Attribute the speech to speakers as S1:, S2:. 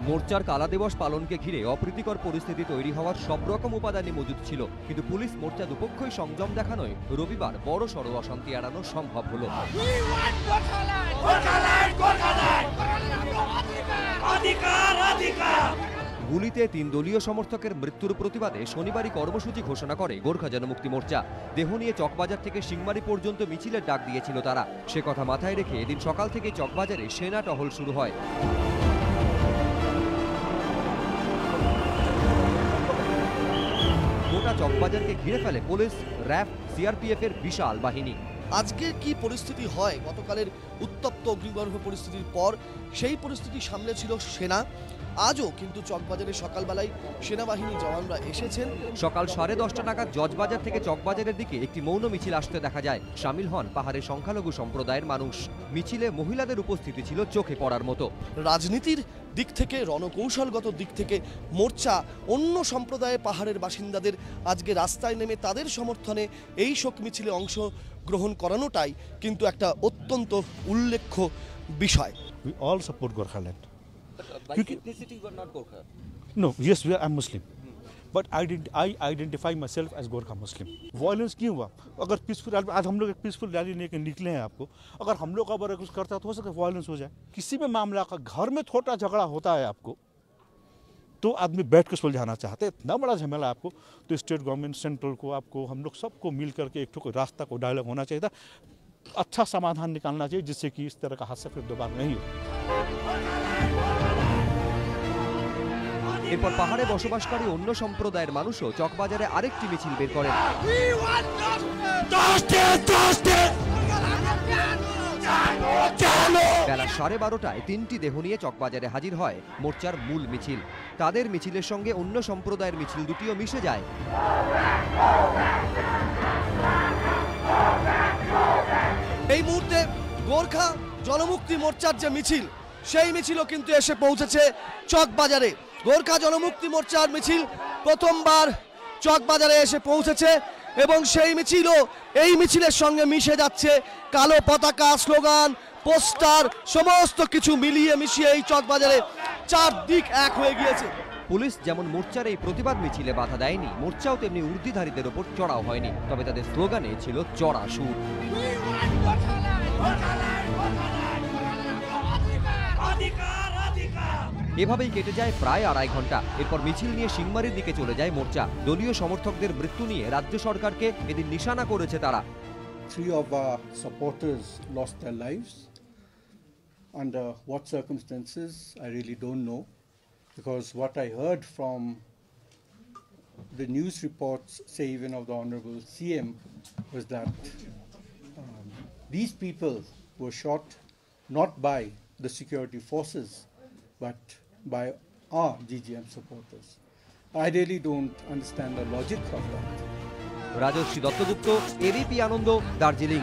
S1: মোর্চার কালা দিবস পালনকে ঘিরে অপ্রীতিকর পরিস্থিতি তৈরি হওয়ার সব রকম উপাদানই মজুদ ছিল, কিন্তু পুলিশ মোর্চা দুপক্ষই সংযম দেখানোয় রবিবার বড় সড় অশান্তি এড়ানো সম্ভব হলো। গুলিতে 3 দলীয় সমর্থকের মৃত্যুর প্রতিবাদে শনিবারই কর্মসূচি ঘোষণা করে গোর্খা জনমুক্তি মোর্চা। দেহ নিয়ে চকবাজার থেকে সিংমারি পর্যন্ত মিছিলের ডাক দিয়েছিল তারা। সে কথা মাথায় রেখে এদিন সকাল থেকেই চকবাজারে সেনা টহল শুরু হয়। গোটা চকবাজারকে ঘিরে ফেলে পুলিশ, র্যাব, সিআরপিএফ এর বিশাল বাহিনী।
S2: আজকে কি পরিস্থিতি হয় গতকালের উত্তপ্ত অগ্নিগর্ভ পরিস্থিতির পর, সেই পরিস্থিতি সামনে ছিল সেনা। আজও কিন্তু চকবাজারে সকালবেলায় সেনাবাহিনী জওয়ানরা এসেছেন।
S1: সকাল 10:30 নাগাদ জজবাজার থেকে চকবাজারের দিকে একটি মৌন মিছিল আসতে দেখা যায়। সামিল হন পাহাড়ের সংখ্যালঘু সম্প্রদায়ের মানুষ। মিছিলে মহিলাদের উপস্থিতি ছিল চোখে পড়ার মতো।
S2: রাজনীতির দিক থেকে, রণকৌশলগত দিক থেকে মোর্চা অন্য সম্প্রদায়ের পাহাড়ের বাসিন্দাদের আজকে রাস্তায় নেমে তাদের সমর্থনে এই শোক মিছিলে অংশ গ্রহণ করানোটাই কিন্তু একটা অত্যন্ত উল্লেখ্য বিষয়।
S3: We all support Gorkhaland.
S1: By ethnicity you are not Gorkha.
S3: No, yes, I'm Muslim. But I identify myself as Gorkha Muslim. Violence क्यों हुआ? अगर पीसफुल, आज हम लोग एक पीसफुल रैली लेके निकले हैं आपको, अगर हम लोग अगर कुछ करता है तो हो सकता है वायलेंस हो जाए। किसी भी मामला का घर में छोटा झगड़ा होता है आपको, तो आदमी बैठ के सुलझाना चाहते हैं। इतना बड़ा झमेला आपको, तो स्टेट गवर्नमेंट, सेंट्रल को, आपको, हम लोग सबको मिल करके एक ठो रास्ता को डायलॉग होना चाहिए था, अच्छा समाधान निकालना चाहिए, जिससे कि इस तरह का हादसा फिर दोबारा नहीं हो।
S1: এরপর পাহাড়ে বসবাসকারী অন্য সম্প্রদায়ের মানুষও চকবাজারে আরেকটি মিছিল বের করেন। বেলা 12:30টায় 3টি দেহ নিয়ে চকবাজারে হাজির হয় মোর্চার মূল মিছিল। তাদের মিছিলের সঙ্গে অন্য সম্প্রদায়ের মিছিল দুটিও মিশে যায়।
S2: এই মুহূর্তে গোর্খা জনমুক্তি মোর্চার যে মিছিল, সেই মিছিলও কিন্তু এসে পৌঁছেছে চকবাজারে। গোর্খা জনমুক্তি মোর্চার মিছিল প্রথমবার চকবাজারে এসে পৌঁছেছে এবং সেই মিছিলও এই মিছিলের সঙ্গে মিশে যাচ্ছে। কালো পতাকা, স্লোগান, পোস্টার সমস্ত কিছু মিলিয়ে মিশিয়ে এই চকবাজারে চারদিক এক হয়ে গিয়েছে।
S1: পুলিশ যেমন মোর্চার এই প্রতিবাদ মিছিলে বাধা দেয়নি, মোর্চাও তেমনি উর্দিধারীদের ওপর চড়াও হয়নি। তবে তাদের স্লোগানে ছিল চড়া সুর। এভাবেই কেটে যায় প্রায় 2.5 ঘন্টা। এরপর মিছিল নিয়ে সিংমারির দিকে চলে যায় মোর্চা। দলীয় সমর্থকদের মৃত্যু নিয়ে রাজ্য সরকারকে এদিন নিশানা করেছে তারা।
S4: 3 of our supporters lost their lives. Under what circumstances, I really don't know, because what I heard from the news reports, say even of the Honorable CM, was that these people were shot not by the security forces, but by our GGM supporters. I really don't understand the logic of that.
S1: Rajashree Dattagupta, ABP Ananda, Darjeeling.